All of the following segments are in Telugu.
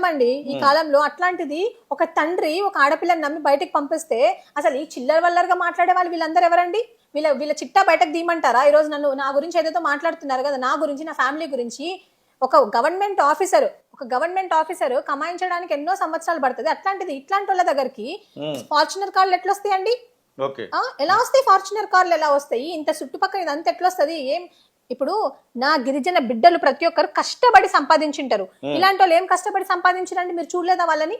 అండి ఈ కాలంలో. అట్లాంటిది ఒక తండ్రి ఒక ఆడపిల్లని నమ్మి బయటకు పంపిస్తే అసలు ఈ చిల్లర వల్లరగా మాట్లాడే వాళ్ళు వీళ్ళందరూ ఎవరండి? వీళ్ళ చిట్టా బయటకు తీయమంటారా? ఈ రోజు నన్ను నా గురించి ఏదైతే మాట్లాడుతున్నారు కదా, నా గురించి నా ఫ్యామిలీ గురించి, ఒక గవర్నమెంట్ ఆఫీసర్ కమాయించడానికి ఎన్నో సంవత్సరాలు పడుతుంది. అట్లాంటిది ఇట్లాంటి వాళ్ళ దగ్గరికి ఫార్చునర్ కార్లు ఎట్లా వస్తాయండి? ఎలా వస్తాయి ఫార్చునర్ కార్లు? ఎలా వస్తాయి? ఇంత చుట్టుపక్కల ఇదంతా ఎట్లా వస్తుంది? ఏం ఇప్పుడు నా గిరిజన బిడ్డలు ప్రతి ఒక్కరు కష్టపడి సంపాదించుంటారు. ఇలాంటి వాళ్ళు ఏం కష్టపడి సంపాదించారండి? మీరు చూడలేదా వాళ్ళని?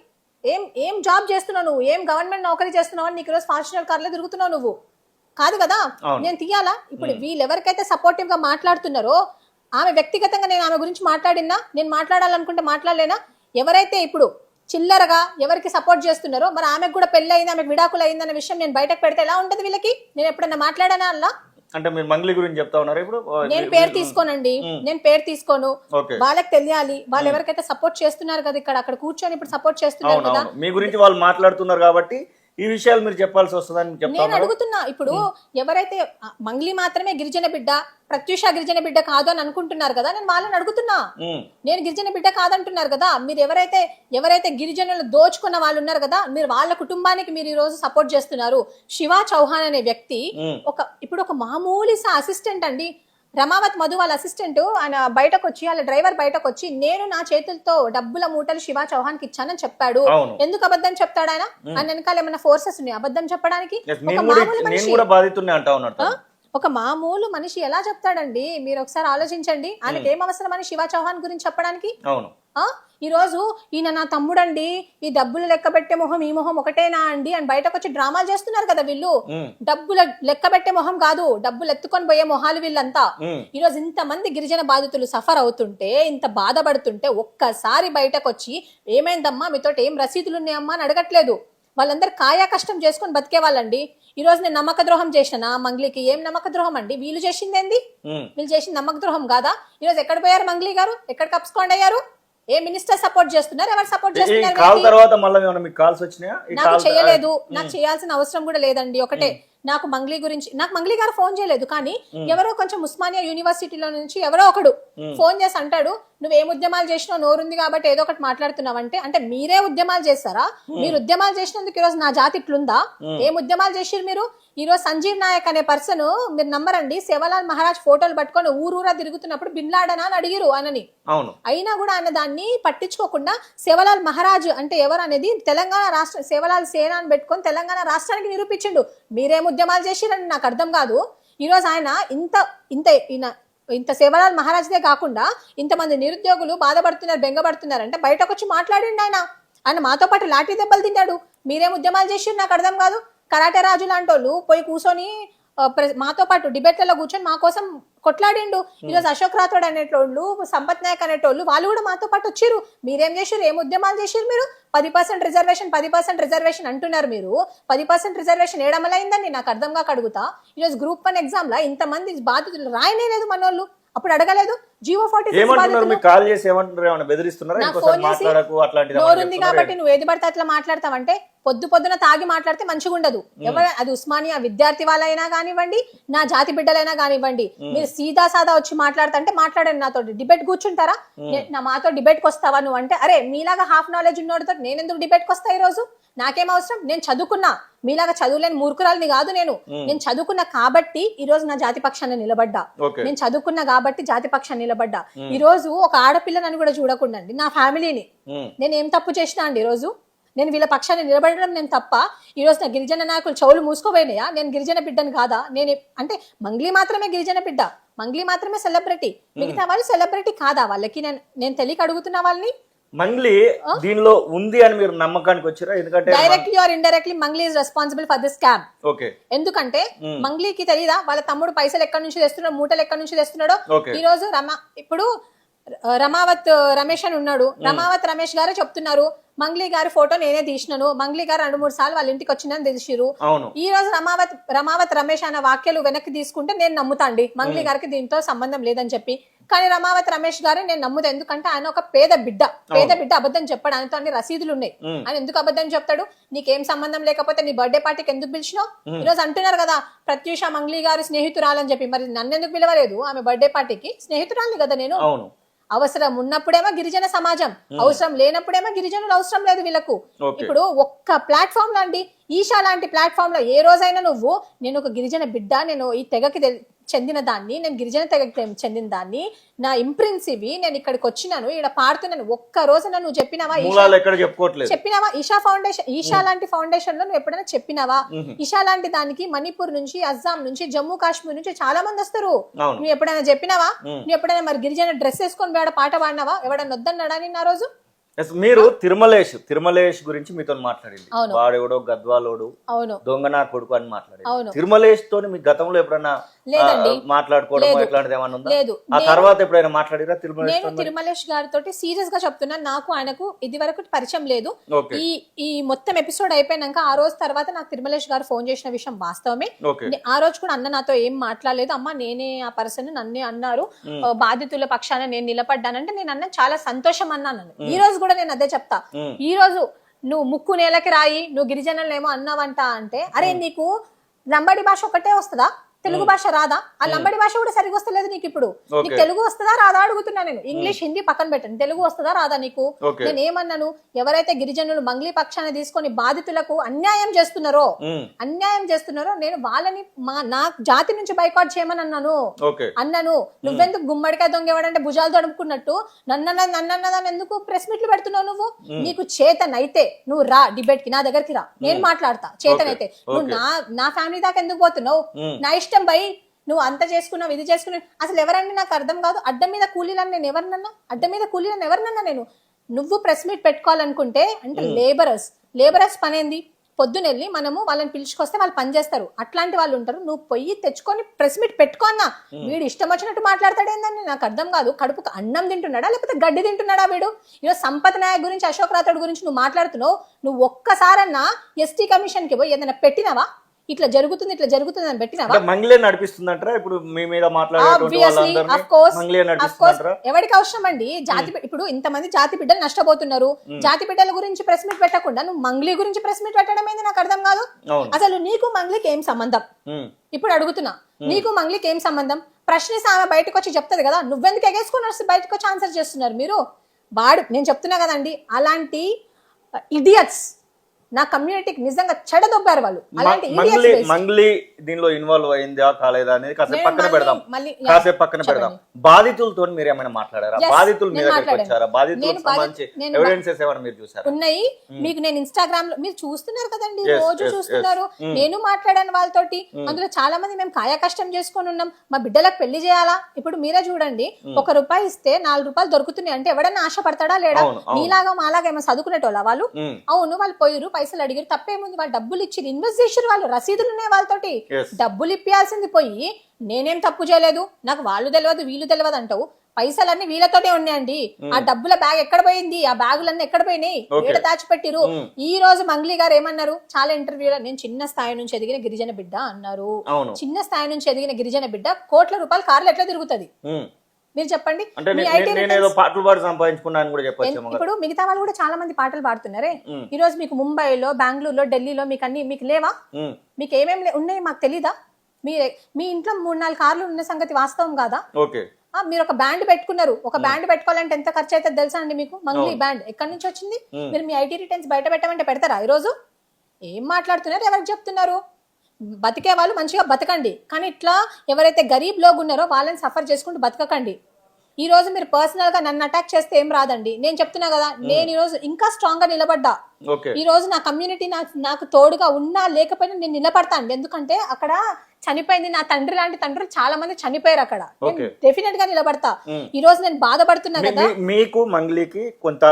ఏం జాబ్ చేస్తున్నావు నువ్వు? ఏం గవర్నమెంట్ నౌకరీ చేస్తున్నావు అని నీకు రోజు ఫార్చునర్ కార్లో తిరుగుతున్నావు నువ్వు? కాదు కదా, నేను తీయాలా? ఇప్పుడు వీళ్ళు ఎవరికైతే సపోర్టివ్ గా మాట్లాడుతున్నారో, ఆమె వ్యక్తిగతంగా నేను ఆమె గురించి మాట్లాడినా, నేను మాట్లాడాలనుకుంటే మాట్లాడలేనా? ఎవరైతే ఇప్పుడు చిల్లరగా ఎవరికి సపోర్ట్ చేస్తున్నారో, మరి ఆమెకు కూడా పెళ్లి అయింది, ఆమెకు విడాకులు అయిందన్న విషయం నేను బయటకు పెడితే ఎలా ఉంటది వీళ్ళకి? నేను ఎప్పుడన్నా మాట్లాడానా అలా? అంటే మీరు మంగ్లీ గురించి చెప్తా ఉన్నారు ఇప్పుడు. నేను పేరు తీసుకోనండి, నేను పేరు తీసుకోను. వాళ్ళకి తెలియాలి, వాళ్ళు ఎవరికైతే సపోర్ట్ చేస్తున్నారు కదా, అక్కడ కూర్చొని ఇప్పుడు సపోర్ట్ చేస్తున్నారు కదా, మీ గురించి వాళ్ళు మాట్లాడుతున్నారు కాబట్టి ఈ విషయాలు మీరు చెప్పాల్సి వస్తుందని నేను అడుగుతున్నా. ఇప్పుడు ఎవరైతే మంగ్లీ మాత్రమే గిరిజన బిడ్డ, ప్రత్యూష గిరిజన బిడ్డ కాదు అని అనుకుంటున్నారు కదా, నేను వాళ్ళని అడుగుతున్నా. నేను గిరిజన బిడ్డ కాదంటున్నారు కదా, మీరు ఎవరైతే గిరిజనులు దోచుకున్న వాళ్ళు ఉన్నారు కదా, మీరు వాళ్ళ కుటుంబానికి మీరు ఈ రోజు సపోర్ట్ చేస్తున్నారు. శివ చౌహాన్ అనే వ్యక్తి ఇప్పుడు ఒక మామూలు అసిస్టెంట్ అండి. రమావత్ మధు వాళ్ళ అసిస్టెంట్, ఆయన బయటకు వచ్చి, వాళ్ళ డ్రైవర్ బయటకు వచ్చి, నేను నా చేతులతో డబ్బుల మూటలు శివ చౌహాన్ కి ఇచ్చానని చెప్పాడు. ఎందుకు అబద్ధం చెప్తాడు ఆయన? ఆయన వెనకాల ఏమైనా ఫోర్సెస్ ఉన్నాయి అబద్ధం చెప్పడానికి? ఒక మామూలు మనిషి ఎలా చెప్తాడండి? మీరు ఒకసారి ఆలోచించండి. ఆయనకి ఏం అవసరం అని శివ చౌహాన్ గురించి చెప్పడానికి? ఈ రోజు ఈయన నా తమ్ముడండి, ఈ డబ్బులు లెక్క పెట్టే మొహం ఈ మొహం ఒకటేనా అండి అని బయటకు వచ్చి డ్రామాలు చేస్తున్నారు కదా వీళ్ళు. డబ్బుల లెక్క పెట్టే మొహం కాదు, డబ్బులు ఎత్తుకొని పోయే మొహాలు వీళ్ళంతా. ఈ రోజు ఇంతమంది గిరిజన బాధితులు సఫర్ అవుతుంటే, ఇంత బాధపడుతుంటే, ఒక్కసారి బయటకు వచ్చి ఏమైందమ్మా మీతో, ఏం రసీదులు ఉన్నాయమ్మా అని అడగట్లేదు. వాళ్ళందరూ కాయా కష్టం చేసుకొని బతికే వాళ్ళండి. ఈ రోజు నేను నమ్మక ద్రోహం చేసినా మంగ్లీకి? ఏం నమ్మక ద్రోహం అండి? వీళ్ళు చేసింది ఏంది? వీళ్ళు చేసింది నమ్మక ద్రోహం కాదా? ఈ రోజు ఎక్కడ పోయారు మంగ్లీ గారు? ఎక్కడ కప్స్కోండ్ అయ్యారు? ఏ మినిస్టర్ సపోర్ట్ చేస్తున్నారు? ఎవరు సపోర్ట్ చేస్తున్నారు? నాకు చేయలేదు, నాకు చేయాల్సిన అవసరం కూడా లేదండి. ఒకటే, నాకు మంగ్లీ గారు ఫోన్ చేయలేదు, కానీ ఎవరో కొంచెం ఉస్మానియా యూనివర్సిటీలో నుంచి ఎవరో ఒకడు ఫోన్ చేసి అంటాడు, నువ్వేం ఉద్యమాలు చేసినావు, నోరుంది కాబట్టి ఏదో ఒకటి మాట్లాడుతున్నావు అంటే మీరే ఉద్యమాలు చేస్తారా? మీరు ఉద్యమాలు చేసినందుకు ఈ రోజు నా జాతి ఇట్లుందా? ఏం ఉద్యమాలు చేసిరు మీరు? ఈ రోజు సంజీవ్ నాయక్ అనే పర్సన్, మీరు నమ్మరండి, సేవలాల్ మహారాజ్ ఫోటోలు పట్టుకొని ఊరూరా తిరుగుతున్నప్పుడు బిన్ లాడెన్ అని అడిగిరు ఆయనని. అయినా కూడా ఆయన దాన్ని పట్టించుకోకుండా సేవలాల్ మహారాజ్ అంటే ఎవరు అనేది తెలంగాణ రాష్ట్ర సేవలాల్ సేన అని పెట్టుకొని తెలంగాణ రాష్ట్రానికి నిరూపించిండు. మీరేం ఉద్యమాలు చేసిరని నాకు అర్థం కాదు. ఈ రోజు ఆయన ఇంత సేవలాల్ మహారాజ్దే కాకుండా ఇంతమంది నిరుద్యోగులు బాధపడుతున్నారు, బెంగపడుతున్నారు అంటే బయటకు వచ్చి మాట్లాడిండు ఆయన మాతో పాటు లాఠీ దెబ్బలు తిన్నాడు. మీరేం ఉద్యమాలు చేసిరు నాకు అర్థం కాదు. కరాటే రాజు లాంటి వాళ్ళు పోయి కూర్చొని మాతో పాటు డిబేట్లలో కూర్చొని మా కోసం కొట్లాడిండు. ఈరోజు అశోక్ రాథోడ్ అనేటోళ్ళు, సంపత్ నాయక్ అనేటోళ్ళు, వాళ్ళు కూడా మాతో పాటు వచ్చిర్రు. మీరేం చేసిరు? ఏం ఉద్యమాలు చేసిరు మీరు? 10% రిజర్వేషన్ అంటున్నారు మీరు. 10% రిజర్వేషన్ ఏడమలైందండి నాకు అర్థం కాక అడుగుతా. ఈరోజు గ్రూప్ 1 ఎగ్జామ్ లా ఇంతమంది బాధితులు రాయనే లేదు మనోళ్ళు. అప్పుడు అడగలేదు జీవో 46 నోరుంది కాబట్టి నువ్వు ఏది పడితే అట్లా మాట్లాడతావంటే, పొద్దున తాగి మాట్లాడితే మంచిగా ఉండదు. ఎవరు అది ఉస్మానియా విద్యార్థి వాళ్ళైనా కానివ్వండి, నా జాతి బిడ్డలైనా కానివ్వండి, మీరు సీదా సాదా వచ్చి మాట్లాడతాంటే మాట్లాడండి. నాతో డిబేట్ కూర్చుంటారా? మాతో డిబేట్ కి వస్తావా నువ్వు అంటే, అరే మీలాగా హాఫ్ నాలెడ్జ్ ఉన్నోడితో నేను ఎందుకు డిబేట్ కి వస్తా? ఈ రోజు నాకేం అవసరం? నేను చదువుకున్నా, మీలాగా చదువులేని మూర్ఖురాలని కాదు నేను చదువుకున్నా కాబట్టి ఈ రోజు నా జాతి పక్షాన్ని నిలబడ్డా. నేను చదువుకున్నా కాబట్టి జాతి పక్షాన్ని నిలబడ్డా. ఈ రోజు ఒక ఆడపిల్లని కూడా చూడకుండా నా ఫ్యామిలీని నేను ఏం తప్పు చేసినా అండి? ఈ రోజు నేను వీళ్ళ పక్షాన్ని నిలబడడం నేను తప్ప? ఈ రోజు నా గిరిజన నాయకులు చెవులు మూసుకోపోయినాయా? నేను గిరిజన బిడ్డను కాదా? నేను అంటే మంగ్లీ మాత్రమే గిరిజన బిడ్డ, మంగ్లీ మాత్రమే సెలబ్రిటీ, మిగతా వాళ్ళు సెలబ్రిటీ కాదా? వాళ్ళకి నేను తెలియక అడుగుతున్నా వాళ్ళని. మంగ్లీ దీనిలో ఉంది అని మీరు నమ్మకానికి వచ్చారా? ఎందుకంటే directly or indirectly Mangli is responsible for this scam. ఎందుకంటే మంగ్లీకి తెలీదా వాళ్ళ తమ్ముడు పైసలు ఎక్కడి నుంచి తెస్తున్నాడో, మూటలు ఎక్కడి నుంచి తెస్తున్నాడో? ఈ రోజు ఇప్పుడు రమావత్ రమేష్ అని ఉన్నాడు. రమావత్ రమేష్ గారే చెప్తున్నారు, మంగ్లీ గారి ఫోటో నేనే తీసినాను, మంగ్లీ గారు 2-3 సార్లు వాళ్ళ ఇంటికి వచ్చిందని తెలిసిరు. ఈ రోజు రమావత్ రమేష్ అనే వాక్యాలు వెనక్కి తీసుకుంటే నేను నమ్ముతాండి మంగ్లీ గారికి దీంతో సంబంధం లేదని చెప్పి. కానీ రమావత్ రమేష్ గారు నేను నమ్ముతా, ఎందుకంటే ఆయన ఒక పేద బిడ్డ అబద్ధం చెప్పాడు. ఆయనతో అన్ని రసీదులు ఉన్నాయి. ఆయన ఎందుకు అబద్ధం చెప్తాడు? నీకేం సంబంధం లేకపోతే నీ బర్త్డే పార్టీకి ఎందుకు పిలిచినావు? ఈ రోజు అంటున్నారు కదా ప్రత్యూష మంగ్లీ గారు స్నేహితురాలని చెప్పి, మరి నన్ను ఎందుకు పిలవలేదు ఆమె బర్త్డే పార్టీకి? స్నేహితురాలని కదా నేను. అవసరం ఉన్నప్పుడేమో గిరిజన సమాజం, అవసరం లేనప్పుడేమో గిరిజనులు అవసరం లేదు వీళ్ళకు. Okay. ఇప్పుడు ఒక్క ప్లాట్ఫామ్ లాంటి ఈషా లాంటి ప్లాట్ఫామ్ లో ఏ రోజైనా నువ్వు నేను ఒక గిరిజన బిడ్డ, నేను ఈ తెగకి చెందిన దాన్ని, నేను గిరిజన తెగకి చెందిన దాన్ని, నా ఇంప్రిన్స్ ఇవి, నేను ఇక్కడికి వచ్చినాను, ఇక్కడ పాడుతున్నాను, ఒక్క రోజున నువ్వు చెప్పినావా? మూలాలు ఎక్కడ చెప్పుకోవట్లేదు. చెప్పినావా? ఈషా ఫౌండేషన్, ఈషా లాంటి ఫౌండేషన్ లో నువ్వు ఎప్పుడైనా చెప్పినావా? ఈషా లాంటి దానికి మణిపూర్ నుంచి, అస్సాం నుంచి, జమ్మూ కాశ్మీర్ నుంచి చాలా మంది వస్తారు. అవును. నువ్వు ఎప్పుడైనా చెప్పినావా? నువ్వు ఎప్పుడైనా మరి గిరిజన డ్రెస్ వేసుకొని వేడ పాట పాడినావా? ఎవడన్నా వద్దన్నాడా నిన్న ఆ రోజు? Yes, మీరు తిరుమలేష్ గురించి మీతో మాట్లాడింది. అవును. వాడెవడో గద్వాలోడు, అవును, దొంగనా కొడుకు అని మాట్లాడింది. అవును. తిరుమలేష్ తోని మీ గతంలో ఎప్పుడైనా లేదండి. మాట్లాడుకోవడం ఎట్లాంటిది ఏమన్నా ఉందా? లేదు. ఆ తర్వాత ఎప్పుడైనా మాట్లాడిరా తిరుమలేష్? నేను తిరుమలేష్ గారితో సీరియస్ గా చెప్తున్నా, నాకు ఆయనకు ఇది వరకు పరిచయం లేదు. Okay. ఈ మొత్తం ఎపిసోడ్ అయిపోయినాక ఆ రోజు తర్వాత నాకు తిరుమలేష్ గారు ఫోన్ చేసిన విషయం వాస్తవమే. Okay. ఆ రోజు కూడా అన్న నాతో ఏం మాట్లాడలేదు, అమ్మ నేనే ఆ పర్సన్, నన్నే అన్నారు, బాధితుల పక్షాన నేను నిలబడ్డానంటే నేను అన్న చాలా సంతోషం అన్నాను. ఈ రోజు కూడా నేను అదే చెప్తా. ఈ రోజు నువ్వు ముక్కు నేలకి రాయి, నువ్వు గిరిజనులు ఏమో అన్నావంట అంటే, అరే నీకు లంబాడి భాష ఒకటే వస్తుందా? తెలుగు భాష రాదా? ఆ లంబడి భాష కూడా సరిగ్గా వస్తలేదు నీకు. ఇప్పుడు నీకు తెలుగు వస్తుందా రాదా అడుగుతున్నా నేను. ఇంగ్లీష్ హిందీ పక్కన పెట్టండి, తెలుగు వస్తుందా రాదా నీకు? నేను ఏమన్నాను, ఎవరైతే గిరిజనులు మంగ్లీ పక్షాన్ని తీసుకొని బాధితులకు అన్యాయం చేస్తున్నారో నేను వాళ్ళని నా జాతి నుంచి బైకాట్ చేయమని అన్నాను. నువ్వెందుకు గుమ్మడికాయ దొంగేవాడంటే భుజాలు తడుపుకున్నట్టు నన్నదాన్ని ఎందుకు ప్రెస్ మీట్లు పెడుతున్నావు? నువ్వు నీకు చేతనైతే నువ్వు రా డిబేట్ కి, నా దగ్గరికి రా, నేను మాట్లాడతా. చేతనైతే నువ్వు నా ఫ్యామిలీ దాకా ఎందుకు పోతున్నావు? నా ఇష్టం బై, నువ్వు అంత చేసుకున్నావు, ఇది చేసుకున్నావు. అసలు ఎవరండి నాకు అర్థం కాదు. అడ్డం మీద కూలీలను నేను ఎవరినన్నా నేను? నువ్వు ప్రెస్ మీట్ పెట్టుకోవాలనుకుంటే అంటే లేబరర్స్ పనేంది? పొద్దునెళ్ళి మనము వాళ్ళని పిలుచుకొస్తే వాళ్ళు పని చేస్తారు, అట్లాంటి వాళ్ళు ఉంటారు. నువ్వు పొయ్యి తెచ్చుకొని ప్రెస్ మీట్ పెట్టుకోన్నా, వీడు ఇష్టం వచ్చినట్టు మాట్లాడతాడేందని నాకు అర్థం కాదు. కడుపుకు అన్నం తింటున్నాడా లేకపోతే గడ్డి తింటున్నాడా వీడు? ఈరోజు సంపత్ నాయక్ గురించి, అశోక్ రాథోడ్ గురించి నువ్వు మాట్లాడుతున్నావు. నువ్వు ఒక్కసారన్నా ఎస్టీ కమిషన్ కి పోయి ఏదైనా పెట్టినావా? ఇట్లా జరుగుతుంది అని పెట్టినావా? మంగ్లీ నడిపిస్తుందంటారా ఇప్పుడు మీ మీద ఎవరికి అవసరం అండి? జాతి ఇప్పుడు ఇంతమంది జాతి బిడ్డలు నష్టపోతున్నారు. జాతి బిడ్డల గురించి ప్రెస్ మీట్ పెట్టకుండా నువ్వు మంగ్లీ గురించి ప్రెస్ మీట్ పెట్టడం ఏంది? నాకు అర్థం కాదు. అసలు నీకు మంగ్లీకి ఏం సంబంధం? ఇప్పుడు అడుగుతున్నా, నీకు మంగ్లీకి ఏం సంబంధం? ప్రశ్నిస్తే ఆమె బయటకు వచ్చి చెప్తుంది కదా, నువ్వెందుకు ఎగేసుకున్నారు? బయటకు వచ్చి ఆన్సర్ చేస్తున్నారు మీరు. నేను చెప్తున్నా కదండి, అలాంటి ఇడియట్స్ నా కమ్యూనిటీకి నిజంగా చెడదొబ్బారు వాళ్ళు. అలాంటి మంగ్లీ దీనిలో ఇన్వాల్వ్ అయిందా కాలేదా అనేది కాసేపు పక్కన పెడదాం. బాధితులతో మీరు ఏమైనా మాట్లాడారా? బాధితులు మీ దగ్గరికి వచ్చారా? బాధితులకు సంబంధించి ఎవిడెన్సెస్ ఏమైనా మీరు చూసారా? ఉన్నాయి. మీకు నేను ఇన్స్టాగ్రామ్ లో మీరు చూస్తున్నారు కదండి, రోజు చూస్తున్నారు. నేను మాట్లాడాను వాళ్ళతోటి. అందులో చాలా మంది మేము కాయ కష్టం చేసుకొని ఉన్నాం, మా బిడ్డలకు పెళ్లి చేయాలా. ఇప్పుడు మీరే చూడండి, ₹1 ఇస్తే 4 రూపాయలు దొరుకుతున్నాయి అంటే ఎవడన్నా ఆశపడతాడా లేడా? నీలాగా మాలాగా ఏమో చదువుకునేటోళ్ళ వాళ్ళు? అవును, వాళ్ళు పోయిరు, పైసలు అడిగారు, తప్పేముంది? వాళ్ళు డబ్బులు ఇచ్చి ఇన్వెస్ట్ చేసారు, వాళ్ళు రసీదులు ఉన్నాయి వాళ్ళతోటి. డబ్బులు ఇప్పియాల్సింది పోయి నేనేం తప్పు చేయలేదు, నాకు వాళ్ళు తెలియదు వీళ్ళు తెలియదు అంటావు. పైసలన్నీ వీళ్ళతోనే ఉన్నాయండి. ఆ డబ్బుల బ్యాగ్ ఎక్కడ పోయింది? ఆ బ్యాగులన్నీ ఎక్కడ పోయినాయి? వీళ్ళ దాచిపెట్టిరు. ఈ రోజు మంగ్లీ గారు ఏమన్నారు చాలా ఇంటర్వ్యూలో, నేను చిన్న స్థాయి నుంచి ఎదిగిన గిరిజన బిడ్డ అన్నారు. చిన్న స్థాయి నుంచి ఎదిగిన గిరిజన బిడ్డ కోట్ల రూపాయల కార్లు ఎట్లా తిరుగుతుంది? మీరు చెప్పండి. ఇప్పుడు మిగతా వాళ్ళు కూడా చాలా మంది పాటలు పాడుతున్నారే. ఈ రోజు మీకు ముంబైలో, బెంగళూరులో, ఢిల్లీలో మీకు అన్ని మీకు లేవా? మీకు ఏమేమి ఉన్నాయి మాకు తెలీదా? మీ ఇంట్లో 3-4 కార్లు ఉన్న సంగతి వాస్తవం కాదా? మీరు ఒక బ్యాండ్ పెట్టుకున్నారు. ఒక బ్యాండ్ పెట్టుకోవాలంటే ఎంత ఖర్చు అయితే తెలుసా అండి మీకు? మంగ్లీ బ్యాండ్ ఎక్కడి నుంచి వచ్చింది? మీరు మీ ఐటీ రిటర్న్స్ బయట పెట్టమంటే పెడతారా? ఈ రోజు ఏం మాట్లాడుతున్నారు? ఎవరికి చెప్తున్నారు? బతికే వాళ్ళు మంచిగా బతకండి, కానీ ఇట్లా ఎవరైతే గరీబ్ లోగ్ ఉన్నారో వాళ్ళని సఫర్ చేసుకుంటూ బతకకండి. ఈ రోజు మీరు పర్సనల్ గా నన్ను అటాక్ చేస్తే ఏం రాదండి. నేను చెప్తున్నా కదా, నేను ఈ రోజు ఇంకా స్ట్రాంగ్ గా నిలబడ్డా. ఈ రోజు నా కమ్యూనిటీ నాకు తోడుగా ఉన్నా లేకపోయినా నేను నిలబడతాను. ఎందుకంటే అక్కడ చనిపోయింది నా తండ్రి లాంటి తండ్రులు చాలా మంది చనిపోయారు అక్కడ. డెఫినెట్ గా నిలబడతా. ఈ రోజు నేను బాధపడుతున్నా కదా. మీకు మంగ్లీకి కొంత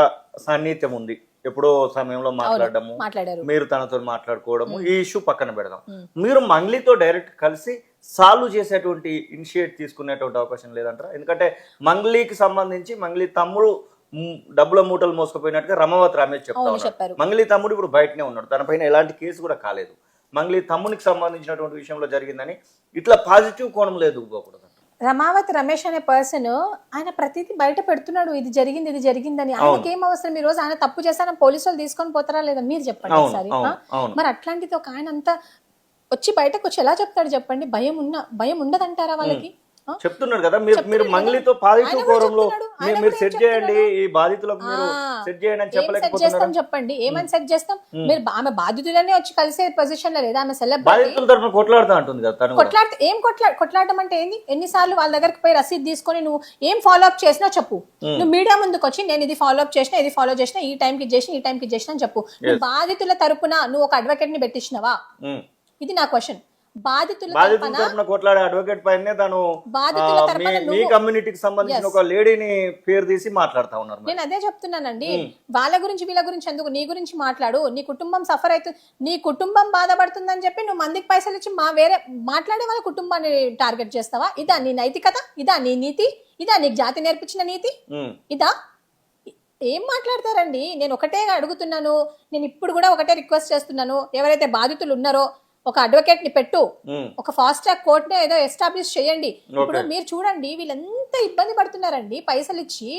సాన్నిహిత్యం ఉంది, ఎప్పుడో సమయంలో మాట్లాడారు, మీరు తనతో మాట్లాడుకోవడము, ఈ ఇష్యూ పక్కన పెడదాం. మీరు మంగ్లీతో డైరెక్ట్ కలిసి సాల్వ్ చేసేటువంటి ఇనిషియేట్ తీసుకునేటువంటి అవకాశం లేదంటారా? ఎందుకంటే మంగ్లీకి సంబంధించి మంగ్లీ తమ్ముడు డబ్బుల మూటలు మోసుకుపోయినట్టుగా రమావతి రమేష్ చెప్తారు. మంగ్లీ తమ్ముడు ఇప్పుడు బయటనే ఉన్నాడు, తన పైన ఎలాంటి కేసు కూడా కాలేదు. మంగ్లీ తమ్మునికి సంబంధించినటువంటి విషయంలో జరిగిందని ఇట్లా పాజిటివ్ కోణం లేదు పోకూడదు. రమావతి రమేష్ అనే పర్సన్ ఆయన ప్రతిదీ బయట పెడుతున్నాడు, ఇది జరిగిందని. ఆయనకి ఏం అవసరం? ఈ రోజు ఆయన తప్పు చేస్తాన పోలీసు వాళ్ళు తీసుకొని పోతారా లేదా మీరు చెప్పండి ఒకసారి. మరి అట్లాంటిది ఒక ఆయన అంతా వచ్చి బయటకు వచ్చి ఎలా చెప్తాడు చెప్పండి? భయం ఉండదంటారా వాళ్ళకి? చెప్తున్నారు కదా మీరు మంగ్లీతో పాజిటివ్ కోరంలో మీరు సెట్ చేయండి, ఈ బాధితులకు మీరు సెట్ చేయండి అని సెట్ చెప్పలేకపోతున్నారు. చేస్తాం చెప్పండి, ఏమని సెట్ చేస్తాం? మీరు ఆమె బాధితులనే వచ్చి కలిసే పొజిషన్ లో లేదా? ఆమె సెలబ్రిటీ బాధితుల తరఫున కొట్లాడుతా అంటుంది కదా తను. కొట్లాడితే ఏం కొట్లాడటం అంటే ఏంది? ఎన్నిసార్లు వాళ్ళ దగ్గరికి పోయి రసీదు తీసుకొని నువ్వు ఏం ఫాలో అప్ చేసినా చెప్పు. నువ్వు మీడియా ముందుకు వచ్చి నేను ఇది ఫాలో అప్ చేసినా, ఇది ఫాలో చేసినా, ఈ టైంకి చేసిన, ఈ టైంకి చేసిన అని చెప్పు. నువ్వు బాధితుల తరపున నువ్వు ఒక అడ్వకేట్ ని పెట్టించినవా? ఇది నా క్వశ్చన్. బాధితుల తరపున కొట్లాడే అడ్వకేట్ పైనే తను బాధితుల తరపున మీ కమ్యూనిటీకి సంబంధించిన ఒక లేడీని పేరు తీసి మాట్లాడుతా ఉన్నారు. నేను అదే చెప్తున్నానండి. వాళ్ళ గురించి వీళ్ళ గురించి ఎందుకు? నీ గురించి మాట్లాడు. నీ కుటుంబం సఫర్ అవుతుంది, నీ కుటుంబం బాధపడుతుందని చెప్పి నువ్వు మందికి పైసలు ఇచ్చి వేరే మాట్లాడే వాళ్ళ కుటుంబాన్ని టార్గెట్ చేస్తావా? ఇదా నీ నైతికత? ఇదా నీ నీతి? ఇదా నీకు జాతి నేర్పించిన నీతి? ఇదా? ఏం మాట్లాడతారండి? నేను ఒకటే అడుగుతున్నాను. నేను ఇప్పుడు కూడా ఒకటే రిక్వెస్ట్ చేస్తున్నాను. ఎవరైతే బాధితులు ఉన్నారో ఒక అడ్వకేట్ ని పెట్టు, ఒక ఫాస్ట్ ట్రాక్ కోర్ట్ ని ఏదో ఎస్టాబ్లిష్ చేయండి. ఇప్పుడు మీరు చూడండి, వీళ్ళంతా ఇబ్బంది పడుతున్నారండి పైసలు ఇచ్చి.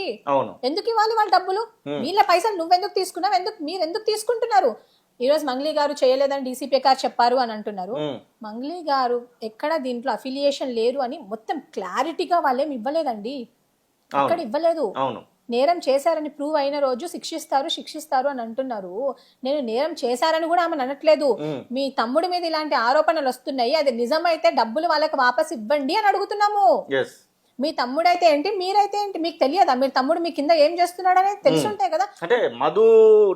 ఎందుకు ఇవ్వాలి వాళ్ళ డబ్బులు? వీళ్ళ పైసలు నువ్వెందుకు తీసుకున్నావు? మీరు ఎందుకు తీసుకుంటున్నారు? ఈ రోజు మంగ్లీ గారు చేయలేదని డీసీపీ గారు చెప్పారు అని అంటున్నారు. మంగ్లీ గారు ఎక్కడ దీంట్లో అఫిలియేషన్ లేరు అని మొత్తం క్లారిటీగా వాళ్ళేం ఇవ్వలేదండి. ఎక్కడ ఇవ్వలేదు. నేరం చేశారని ప్రూవ్ అయిన రోజు శిక్షిస్తారు అని అంటున్నారు. నేను నేరం చేశారని కూడా ఆమె అనట్లేదు. మీ తమ్ముడి మీద ఇలాంటి ఆరోపణలు వస్తున్నాయి, అది నిజమైతే డబ్బులు వాళ్ళకి వాపస్ ఇవ్వండి అని అడుగుతున్నాము. మీ తమ్ముడైతే ఏంటి, మీరైతే ఏంటి? మీకు తెలియదా మీరు తమ్ముడు మీ కింద ఏం చేస్తున్నాడు అనేది తెలిసి ఉంటాయి కదా. అంటే మధు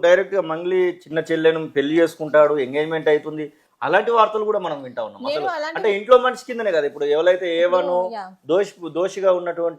డైరెక్ట్ గా మంగ్లీ చిన్న చెల్లెను పెళ్లి చేసుకుంటాడు, ఎంగేజ్మెంట్ అవుతుంది, అలాంటి వార్తలు కూడా మనం వింటా ఉన్నాం. అంటే ఇంట్లో మనిషి కిందనే కదా ఇప్పుడు ఎవరైతే ఏవను దోషిగా ఉన్నటువంటి